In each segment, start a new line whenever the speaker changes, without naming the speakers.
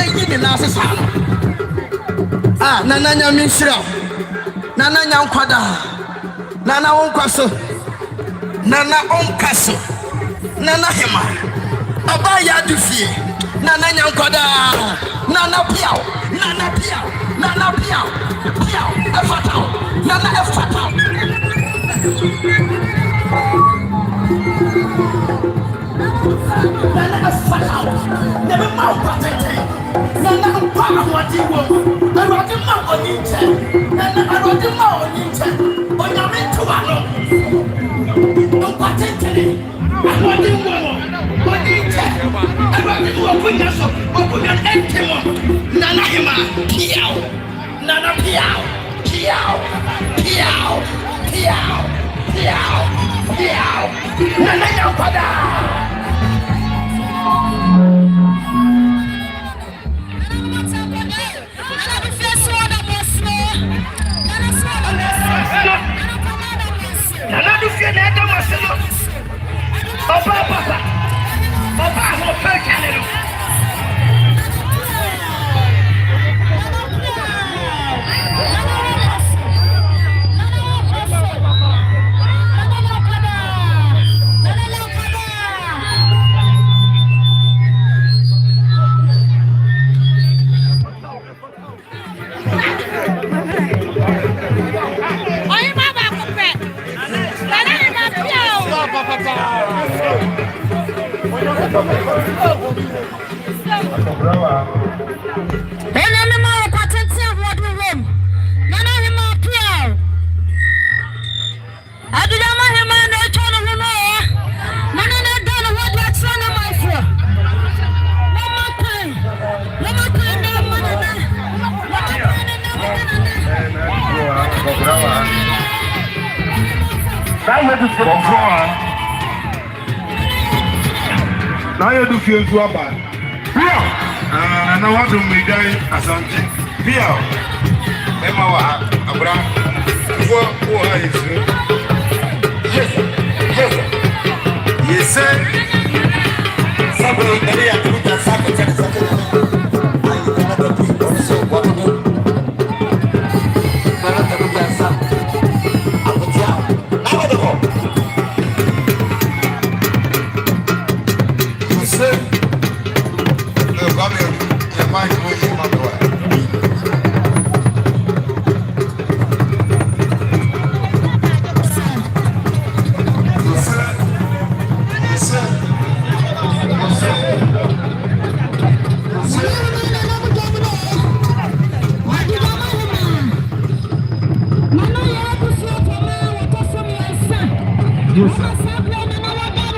Eyi na asesa no. Ah, nana nya minshira. Nana nya nkwada. Nana onkwaso. Nana onkaso. Nana hema. Aba ya dufie. Nana nya nkwada. Nana piao. Nana piao. Nana piao. Piao. Efatao. Nana efatao. Nana efatao. Never mouth patete. Nana mpana wadiwo. Arodi ma oninte. Nana arodi ma oninte. Onyame tuwano. Patete. Arodi wo. Oninte. Arodi wo kunyaso. Okunyan entemo. Nana hima. Piao. Nana piao. Piao. Piao. Piao. Piao. Piao. Nana yapada. Nana do fie na da maselo. Oba papa. Oba ho pekane no.
Now you do feel to a bad. And I want to make a something. Pia, Emma, Abraham, who are you? Yes, sir. Somebody that I put a sack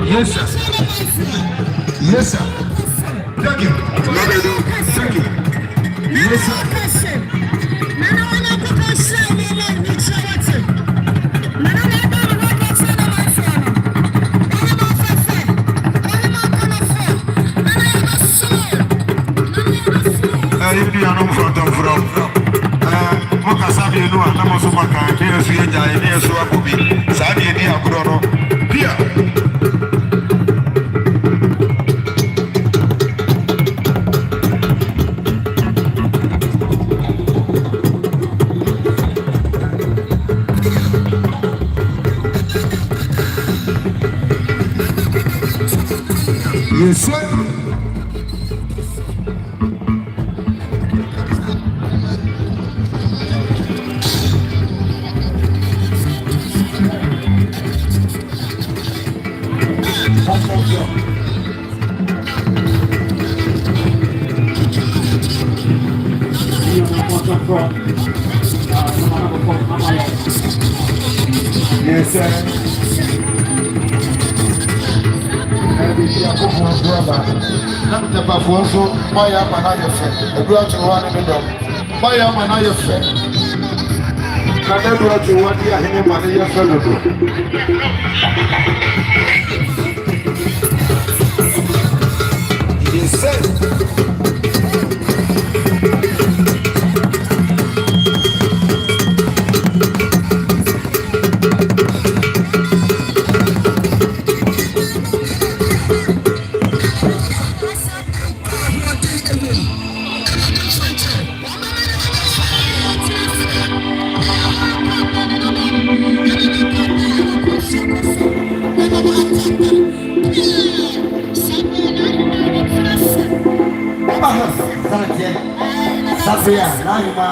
Yes, sir. Yes, sir. Thank you. Thank you. Yes, sir. Yes, sir. Yes, sir. Not the Baffour, my Amana friend, a grudge to one in the dog. My Amana friend. Can I go to one year him and your fellow? He said, Sanke. Sabia, Nahima.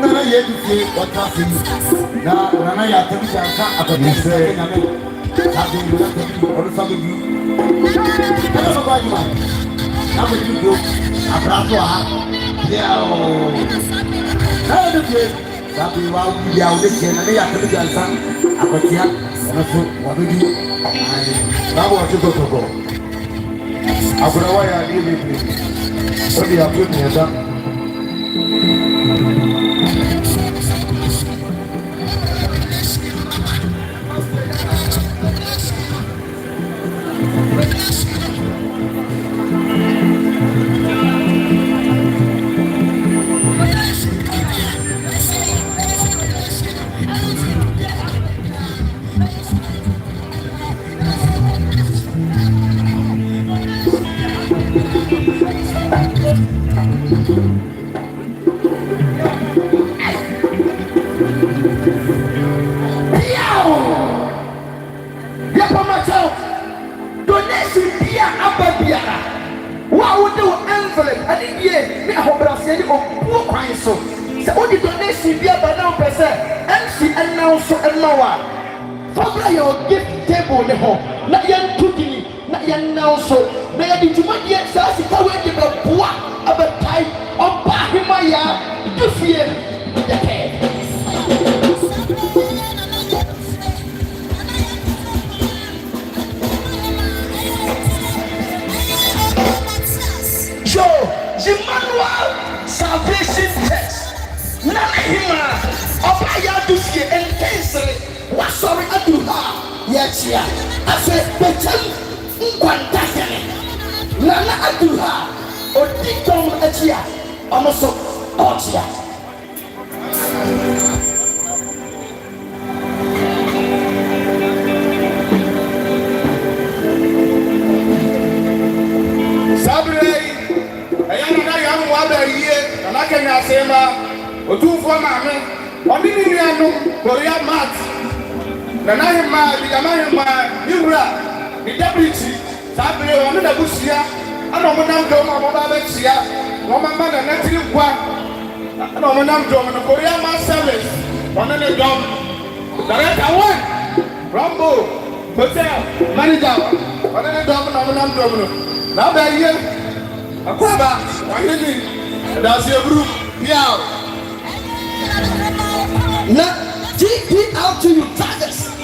Nana Yeti, what happened? Nana Yatamika, Abadi, Sabin, or something. I don't know about you. How would you do? Abrazo, yeah. How do you? Sabi wa ya ule kena ne ya tabi jansa akotia na so wa bi na wo ti to go abura wa ya ni bi o di abu ni da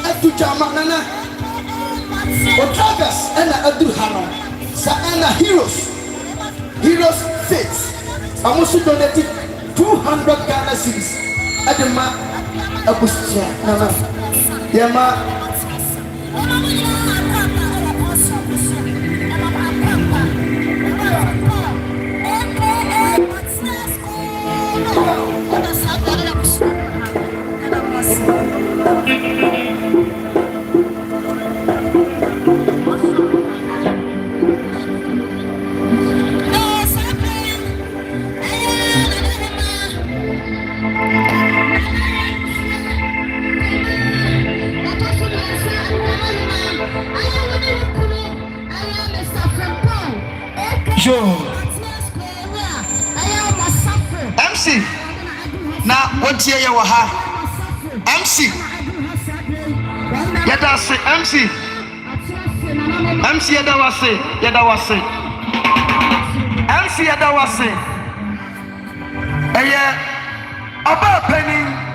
Adugyama nana Otragas and Adugyama Saana Heroes Faith. I'm also donated 200 Ghana cedis at the ma Abustia nana Yama MC na what year you ha MC yada say MC yada wase MC yada wase eye aba penny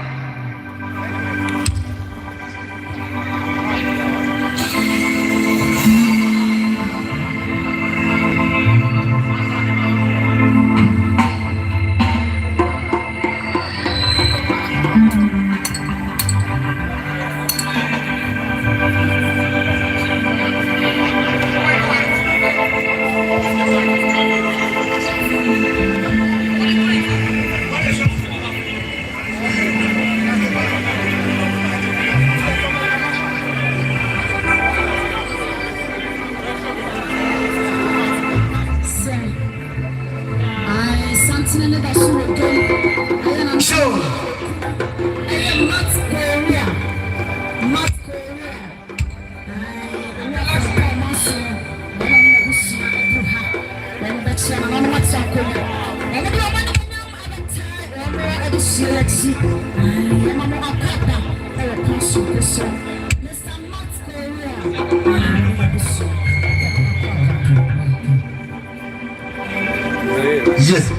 Yes.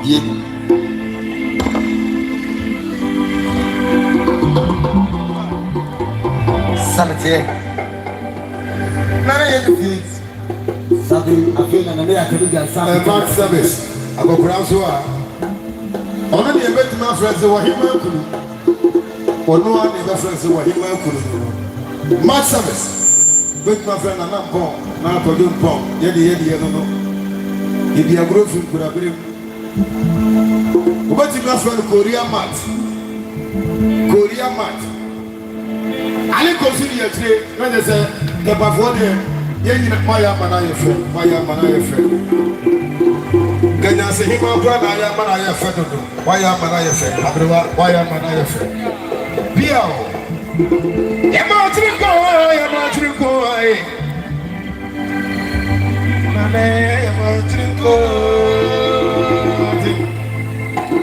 Yeah. Sanity. None of the Sabi, I feel an idea to be a Mark service. I go pronounce you are. Only a better man friends who are him. Or no one is a friend who are him. Mark service. With my friend, and I'm born. Now, for doing bomb. Yedi, I don't know. If you are growing, could have been. What is my friend Korea Mat? Korea Mat. I consider today when they say the Baffour Kyei, Maya Manaya friend, Maya Manaya friend. Can I say him or Maya Manaya friend? Maya Manaya friend, Maya Manaya friend. Piao. Yamatrico, Yamatrico, Yamatrico.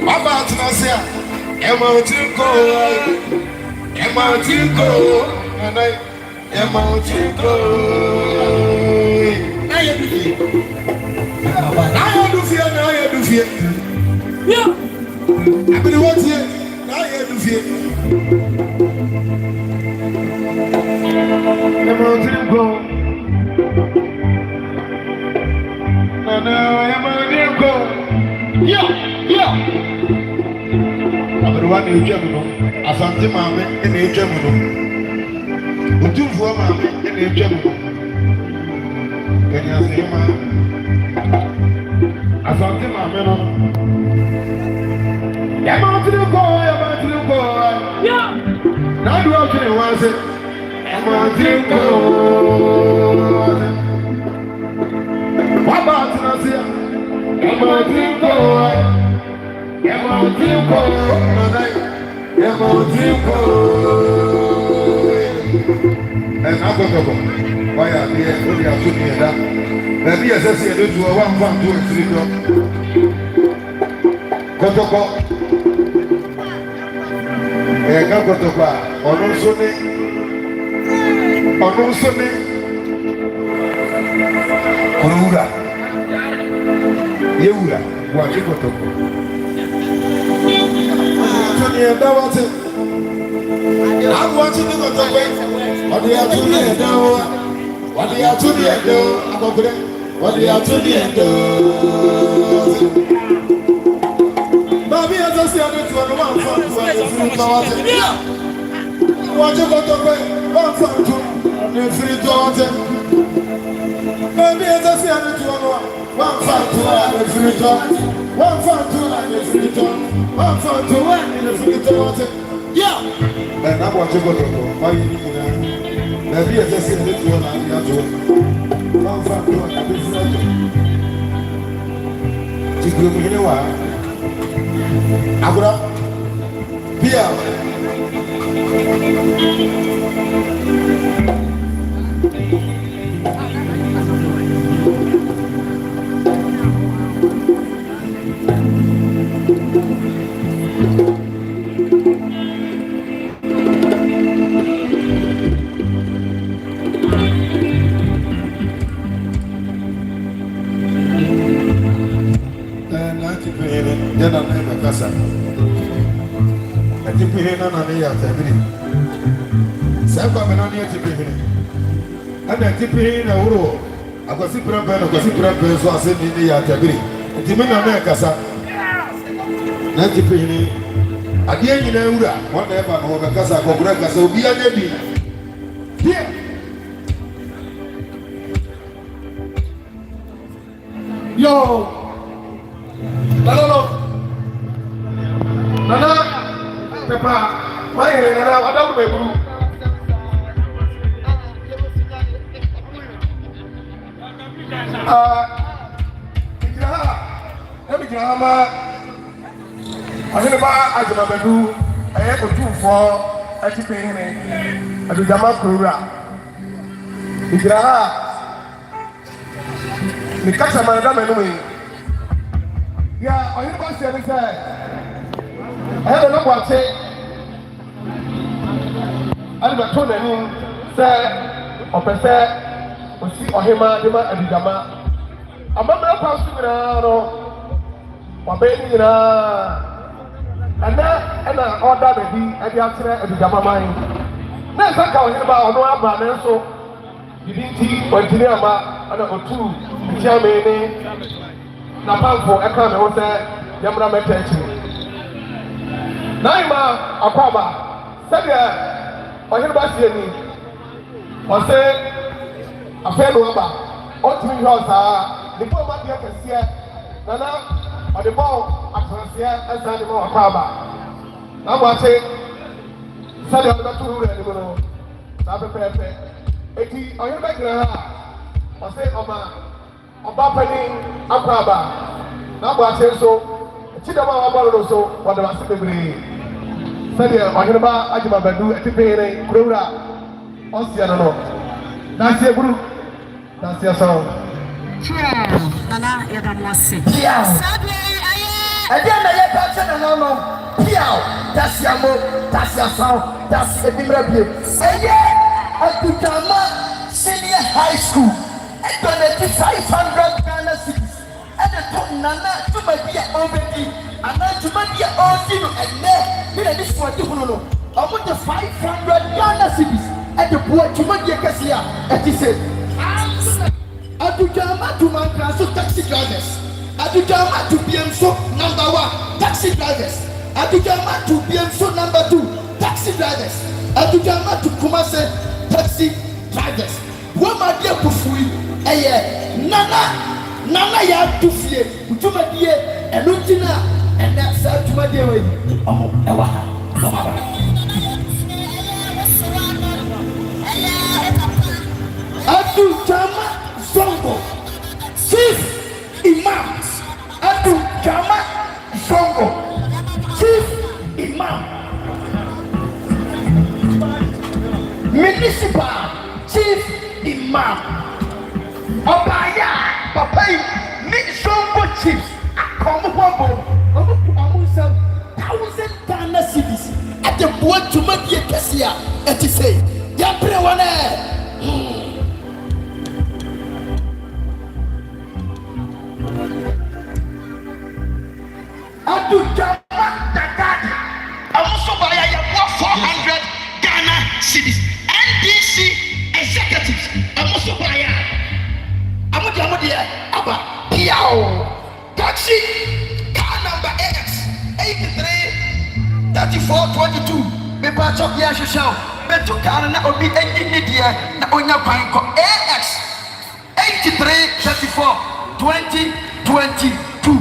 About Nasia, Yamatrico, Yamatrico, and I Yamatrico. Now you do fear. Now you do fear. Now you do fear. Yeah. I've been watching. Now you do fear. Yamatrico. Now Yamatrico. Yeah. One in Germany, a Santa Mamma in Germany. Two for Mamma in Germany. Can you say, a Santa Mamma? Yama to the boy. Yeah. Now you are to the ones that Yama to the boy. What about Nasia? Yama to the boy. Yamatrico, and I got why are they really are putting it up? Let me associate it to a 1 1 2 and 3 Kotoko. Kotoko, Onosone, Kurura, Yeura, watch Kotoko. I'm watching the what they are to the end. What they are to the end. What they are to the end. Baby, I just said it to one for what you got to pay? 1 for 2 and 3 to Baby, I just said it to 1 for 2 and 3 to 1 for 2 and 3 to 1 for 2 and 3 to yeah. And I'm watching what you do. Why you doing that? Maybe I just said it to one and the other. 1 for 2 and 3 to you give me what? Abra Pia. Then I'm in the casa. I think we had none of the Tabiri. Sabbath on here to be here. And I keep here in a row. I got super pen, I got super pen, so I said in the Tabiri. And the men on their casa. Nanti Pini. At the end, you know, whatever, or the casa, or Braca, so be a lady. Here. Yo. Nana, Papa, my Nana, I don't know. I
atipene Adugyama kurura ikira ni kasa manada menu yi ya Oheneba se ni se ayo no kwate ali ba to nani se opese osi Ohema de ma Adugyama amamra kwa su nyina no wabe ni nyina ana order be bi e dia kire Adugyama man na saka Oheneba ono aba na so didinti kontine ama ana otu tiamene na panfo eka me wo se yamra metachi naima akwaba sabe Oheneba sie ni o se afeno aba o timi hosa the poor man here can see nana or the ball atmosphere and the more akwaba na what say sabe o na turu re ni mo sabe pepe eti Oheneba gira ha o se oba pani akwaba na what say so chidama wa balo so what the say bebre sabe Oheneba ajima badu etipere kurura o sia no na se guru na se so
Nana, you're going to see.
Piao. Again, I get back to the no. Piao. That's your move. That's your sound. That's a different view. Again, Adugyama Senior High School. And donated 500 Ghana cedis. And the top Nana to my dear Obedi. And then to my dear Ozino. And then, this one, you know, I want the 500 Ghana cedis. And the boy to my dear Cassia. And he said, Adugyama to Mankraso taxi drivers. Adugyama to BMSO number 1 taxi drivers. Adugyama to BMSO number 2 taxi drivers. Adugyama to Kumase taxi drivers. What my dear Pufui? Nana ya Tufie, Utuma dear, and Lutina, and that's out to my dear way. Adugyama Zongo, Chief Imam. Adugyama Zongo, Chief Imam. Municipal Chief Imam. Obaya, Papai, Zongo Chiefs. Akomo, Amusa, 1,000 Ghana cedis. At the board to make a Cassia, and to say, Yaprewane. Adugyama Dagadi. I'm also by a 400 Ghana cedis. NDC executives. I'm also by a Amudia Abba Piao taxi car number X 83 34 22. Me patch up here show. Me to car na obi engineer na onya kwanko AX 83 34 20 22.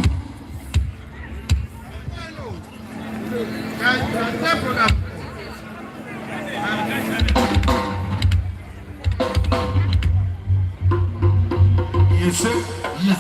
Yes, sir. Yes.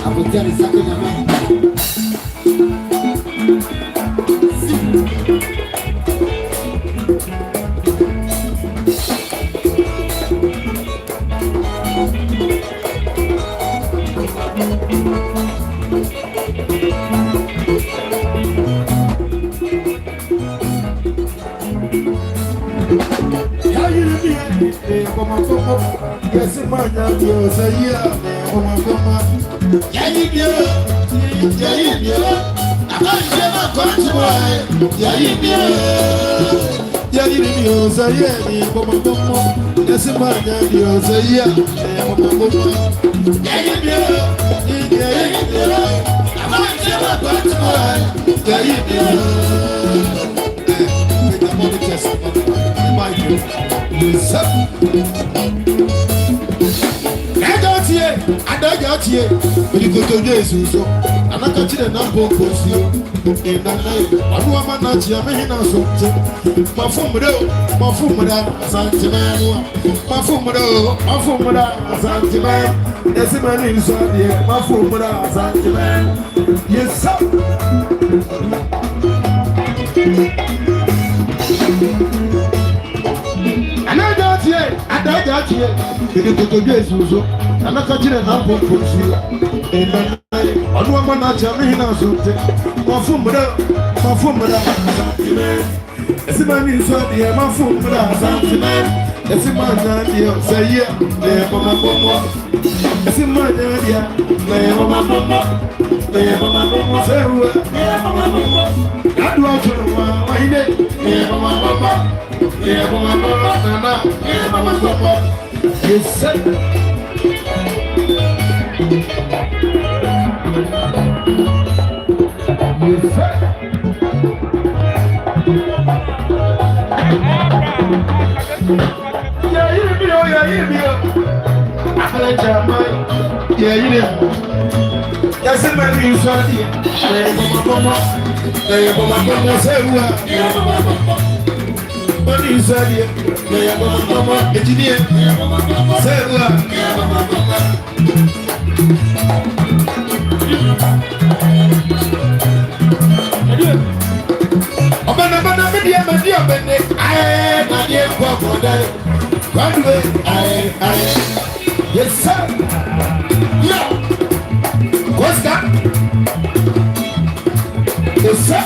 I'm
Yes, man, you say, yeah, I got here. When you go to Jesus, I'm not touching the number of you. In the night, I know I'm not here. I'm not something. My phone, Santiman, my phone, Santiman. Yes, my name is Santiman. My phone, Santiman. Yes, sir. I got here. When you go to Jesus, I'm not touching the number of you. In the night, I know I'm not here. I'm not something. My phone, Santiman. Yes, my name is Santiman. My phone, Santiman. Yes, my name is say yeah. Yes, my name yes, sir. Yeah. What's that? Yes, sir.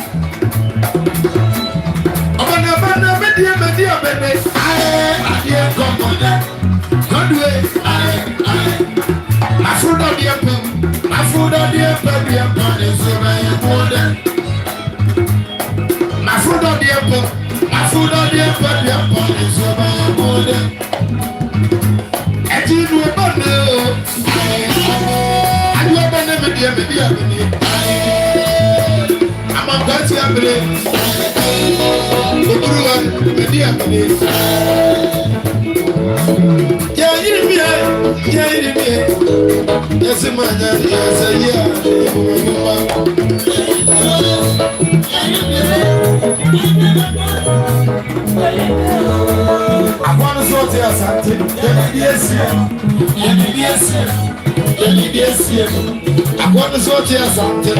I want to sort here something. I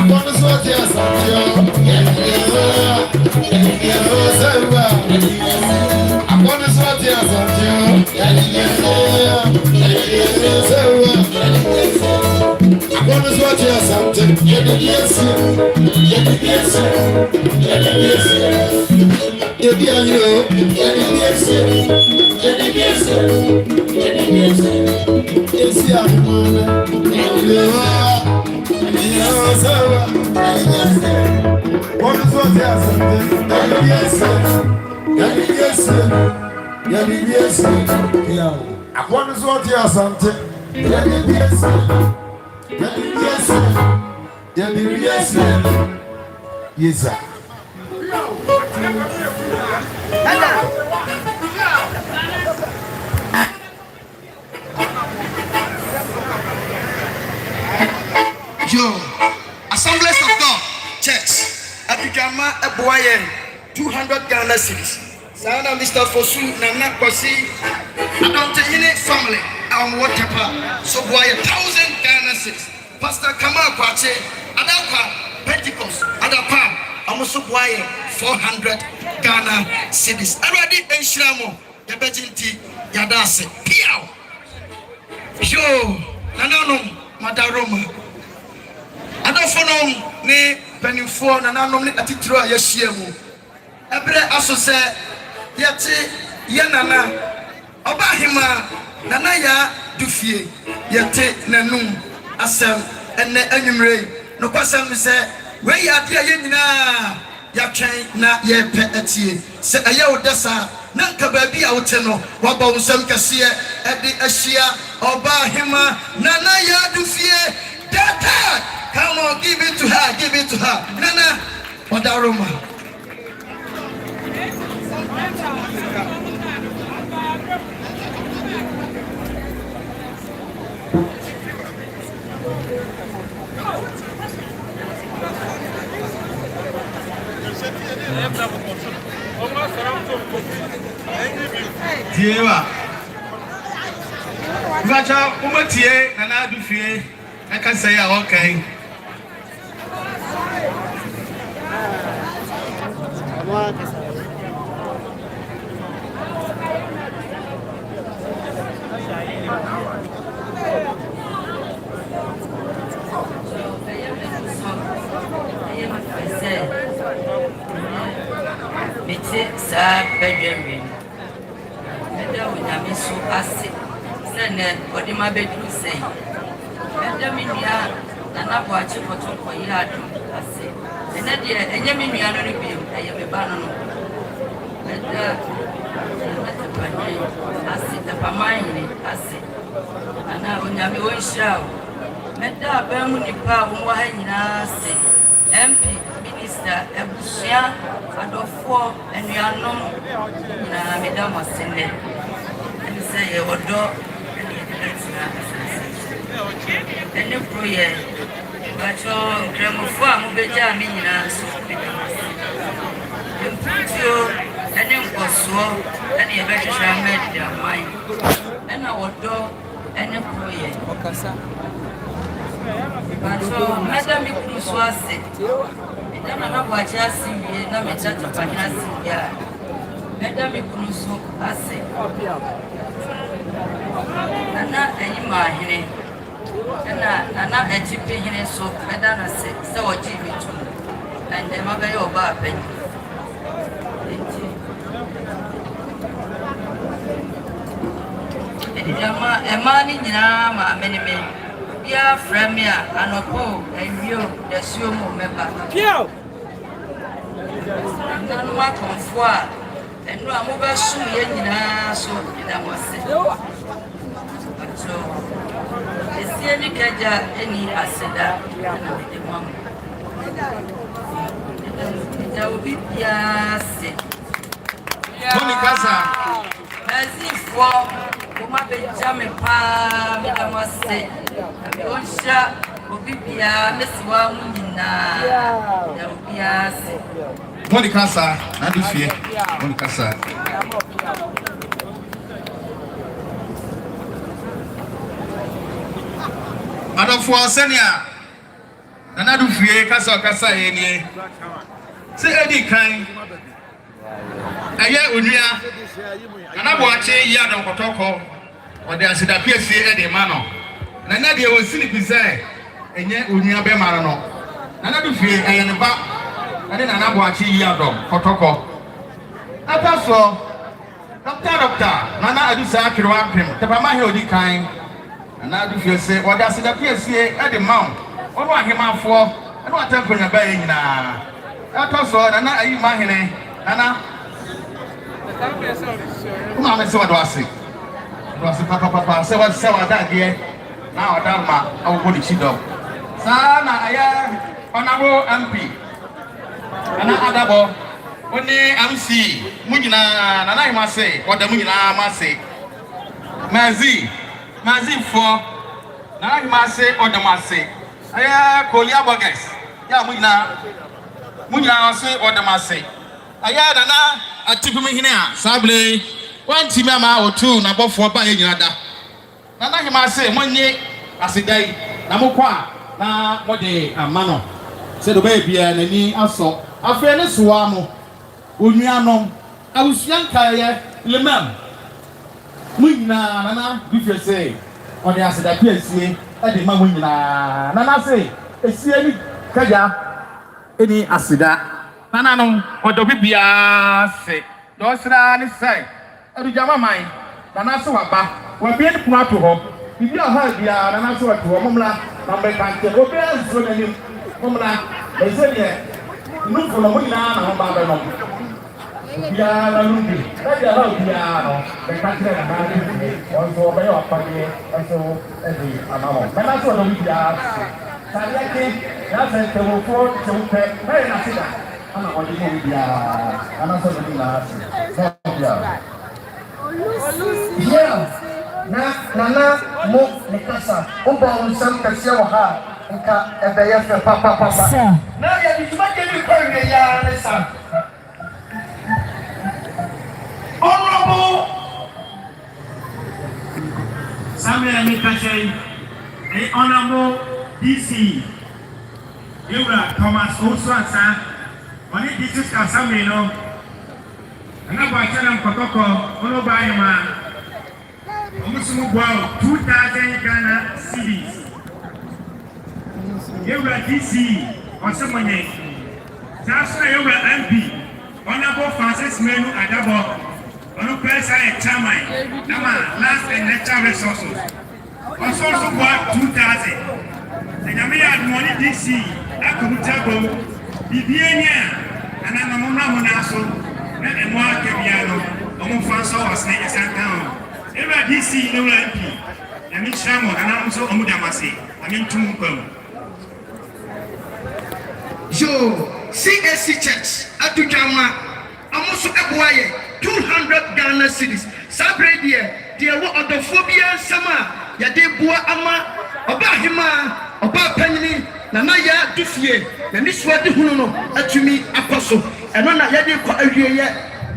want to sort here something. I want to sort here something. I want to sort here something. I want to sort here something. Yes, sir.
Yo, Assemblies of God Church, Adugyama Eboye, 200 Ghana cedis. Sana Mr. Fosu, Nana Kwasi, Adontehine family, Whatever. So boy, 1,000 Ghana cedis. Pastor Kamal Kwarteng, Adapa Pentecost, Adapa, Amoso boy, 400 Ghana cedis. Already Enshiramo, Yabejinti, Yadase, Piao. Yo, Nananom, Madaroma. I don't know me penny for and I normally at it through a year. ebre aso se yete ye nana obahima nana ya dufie yete nanum asem ene anwumre no kwasem se we ya de ye nyina ya twen na ye pe atie se aye odesa na nka baabi a wote no waba wonsam kase ede ahia obahima nana ya dufie data. Come on, give it to her, Nana Odaroma.
Tiewa. Vacha umatie Nana Dufie. I can say okay.
Sa bedroom. Madam, we are so acid. Send what the my bedroom say. Madam, and I watch you for 2 years. I say, and that year, and Yammy, I don't review. I am a banana. I sit up a mine. I say, and now when I'm going show. Madam, Bermuni Power, why say, MP. Minister Ebusia Adolfo and we are no Madam was in there and say Odo and the prayer but your gramophone beja mina so and then was so and you better made their mind and our door and the prayer but so Madam Ikusuase Nana wacha siye na mechacha panya siya. Meda mikunuso ase. Nana eyi mahine. Nana ejipe hine so meda na se waji mitu. Ende mabe yo ba penyi. Ejama emani nyina ma menime. Bia fremia anopo envio desio mo meba. Pio. Nanu ma konfo enu amoba su ye nyina so ina wose. So esie ni kaja eni aseda na de mam. Ita obi bia se.
Tony Kasa.
Azifo kuma benjame pa me da wose. Osha obibia mesiwa munyina ya obia se
Tony Kasa na Dufie Tony Kasa Adolfo Senia Nana Dufie kasa enie se edi kan aye onua Nana boache ya don kotoko ode asida piesie edi ma no Nana de wosini bize enye onua be mara no Nana Dufie ayene ba ade Nana boache yi adom kotoko ataso doctor Nana adusa akirwa pem tepama he odi kan Nana Dufie se ode asida piesie edi ma ono ahemafo eno atankonya ba nyina ataso Nana ayi ma hene Nana Uma me se wadwase papa se wadade na odama awobodi chido sana aya onabo MP ana adabo oni MC munyina na na himase oda munyina mase mazi fo na na himase oda mase aya kolia bogas ya munyina ase oda mase aya na atipu me hine a sable wanti me ama otu na bofo ba ye nyina da na na himase monye asidai na mokwa na mode amano se do ba bia nani aso afa ne soa mo onuanom awusuanka ye lemam munyina na Dufie se ode asida ku asie e de ma munyina na se esie ni kaja eni asida Nana no odo bibia se. Do sra ni sai. Adugyama man. Nana so waba. Wa bia ni puno to ho. Bibia ha bia nana so wato ho momla na be kante. Obi anzo na nim. Momla. Eze ne. Nu fo no mo nyina na ho ba be no. Bia na lu bi. Na dia ha bia no. Be kante na na ni. Onzo be yo apade. Onzo ebi amamo. Nana so do bibia se. Sariake ya se te wo fo te wo pe. Be na sida. Ana odi mo bibia. Ana so do na se. Bia. Yeah. Nana mo nikasa oba onsam kase wo ha nka ebeye fe papa na ya bituma ke ni ko nge ya ne sa honorable Samuel Mikache the honorable DC Yura Thomas Oswansa on the district assembly no ana ba chana mkotoko ono ba yima omusumu gwao 2000 Ghana cedis Yewra DC osemonye Sasra Yewra MP Honorable Francis Menu Adabo ono pesa e chairman nama last and natural resources also gwao 2000 Enyame ya money DC akomutabo bibienya ana namona monaso na emo akabiano omo fanso wasne esankan Eva DC no MP na mi chamo na nso omo damase ami ntum kwam
Yo CAC Church Adugyama amoso eboaye 200 Ghana cedis sabre die wo odophobia sama ya de boa ama oba hima oba panyini na ya dufie na ni so de hunu no atumi akoso eno na ya de kwa awieye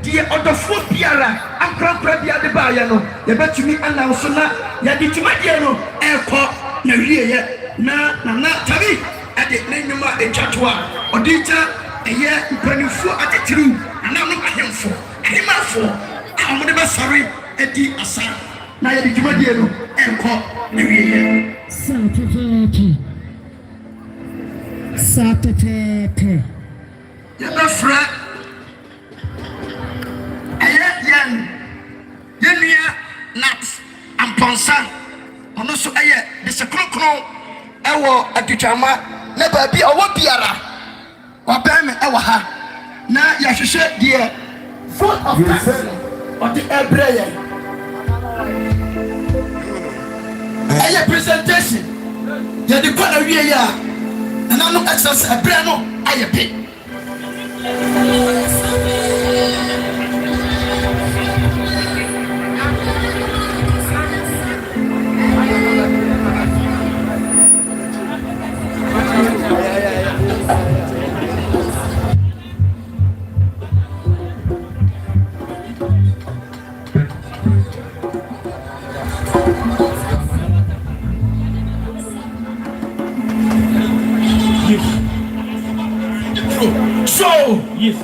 die odophobia akra bia de ba ya no ya betumi announce na ya de tumadie no ekọ na wieye na tabi ade n'enyuma etwatwa odinta eye mpanifo atetiru na no ahemfo ahemafo amode basare edi asa na ya de tumadie no ekọ na wieye Satete ya bafra Yenia nat amponsa ono so eye de se kronkron ewo Adugyama na ba bi owo biara obeme ewo ha na ya hwehwe de full of time of the ebreye eye presentation ya de kwana wie ya na no access ebre no aye pe So, yes.